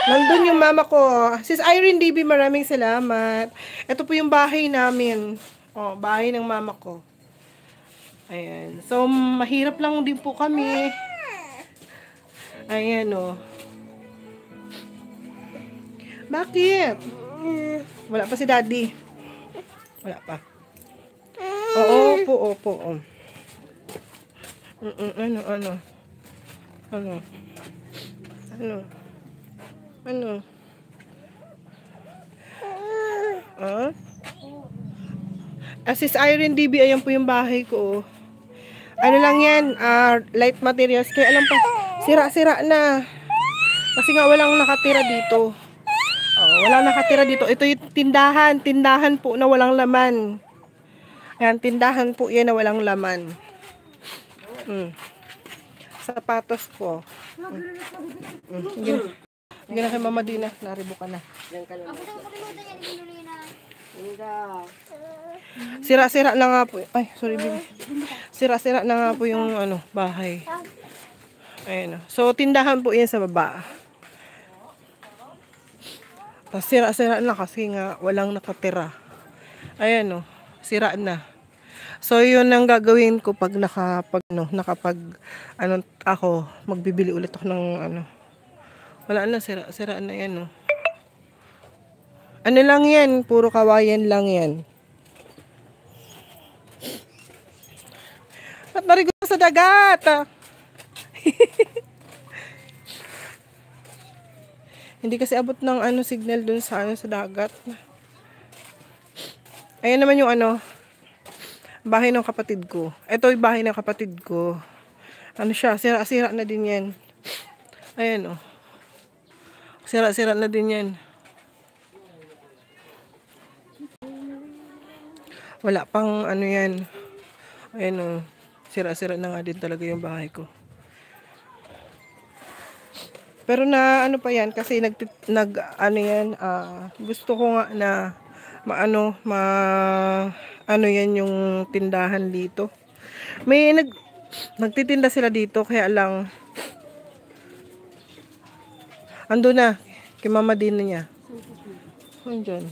Nandun yung mama ko. Sis Irene DB, maraming salamat. Ito po yung bahay namin. Oh, bahay ng mama ko. Ayan. So, mahirap lang din po kami. Ayan, oh. Bakit? Wala pa si daddy. Wala pa. Oo, opo, opo. Oh. Ano? Ano? Ah? Sis Irene DB, ayan po yung bahay ko. Ano lang yan, light materials. Kaya alam pa, sira-sira na. Kasi nga walang nakatira dito. Oh, walang nakatira dito. Ito yung tindahan. Tindahan po na walang laman. Ayan, tindahan po yan na walang laman. Sapatos po. Hindi na kay Mama Dina. Naribo ka na. Sira-sira na nga po. Ay, sorry baby. Sira-sira na nga po yung bahay. Ayan. So, tindahan po yan sa baba. Tapos sira-sira na kasi nga walang nakatira. Ayan, sira na. So, yun ang gagawin ko pag ako, magbibili ulit ako ng wala na, sira na yan, Ano lang yan, puro kawayan lang yan. At narigo sa dagat, Hindi kasi abot ng signal dun sa sa dagat. Ayan naman yung bahay ng kapatid ko. Ito yung bahay ng kapatid ko. Siya, sira-sira na din yan. Ayan, Sira-sira na din yan. Wala pang yan. Ayan, sira-sira na nga din talaga yung bahay ko. Pero na pa yan kasi gusto ko nga na yan yung tindahan dito. May nagtitinda sila dito kaya lang ando na kay Mama Dina niya. Andiyan.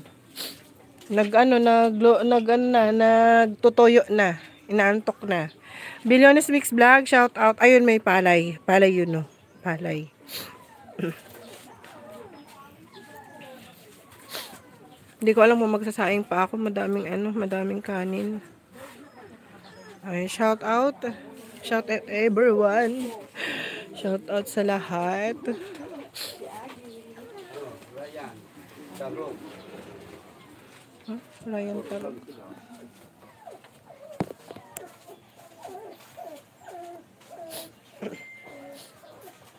Nagtutoyo na. Inaantok na. Billiones Mix Vlog, shout out. Ayun, may palay. Palay yun, Palay. Hindi ko alam kung magsasaing pa ako. Madaming kanin. Ay, shout out. Shout out everyone. Shout out sa lahat. Ryan Tarog.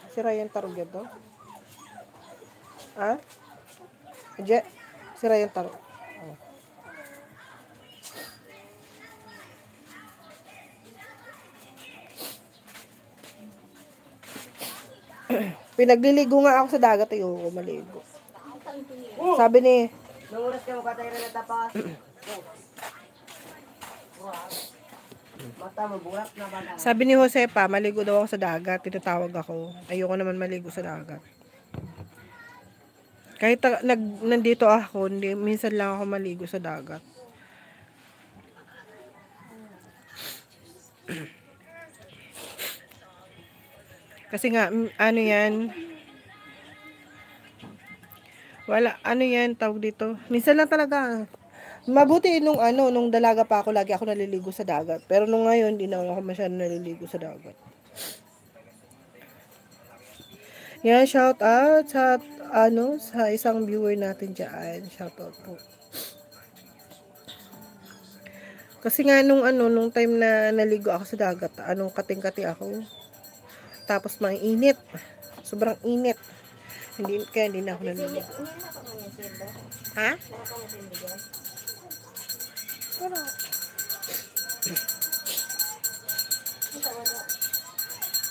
Si Ryan Tarog ito? Ha? Si Ryan Tarog. Oh. Pinagliligo nga ako sa dagat, ayoko maligo. Sabi ni Sabi ni Josepa, maligo daw ako sa dagat. Tinatawag ako. Ayoko naman maligo sa dagat. Kahit nandito ako, minsan lang ako maligo sa dagat. Kasi nga, yan? Wala, yan, tawag dito. Minsan lang talaga. Mabuti nung dalaga pa ako, lagi ako naliligo sa dagat. Pero nung ngayon, hindi na ako masyadong naliligo sa dagat. Yan, shout out sa isang viewer natin dyan. Shout out po. Kasi nga nung time na naligo ako sa dagat, kating-kati ako. Tapos mainit. Sobrang init. Kaya hindi na ako naliligo. Ha?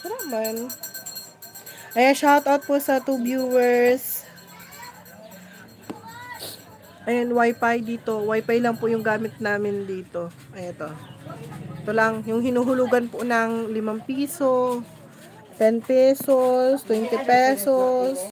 Wala man. Ayan, shout out po sa 2 viewers. Ayan, wifi dito. Wifi lang po yung gamit namin dito. Ayan ito. Ito lang, yung hinuhulugan po ng 5 piso, 10 pesos, 20 pesos.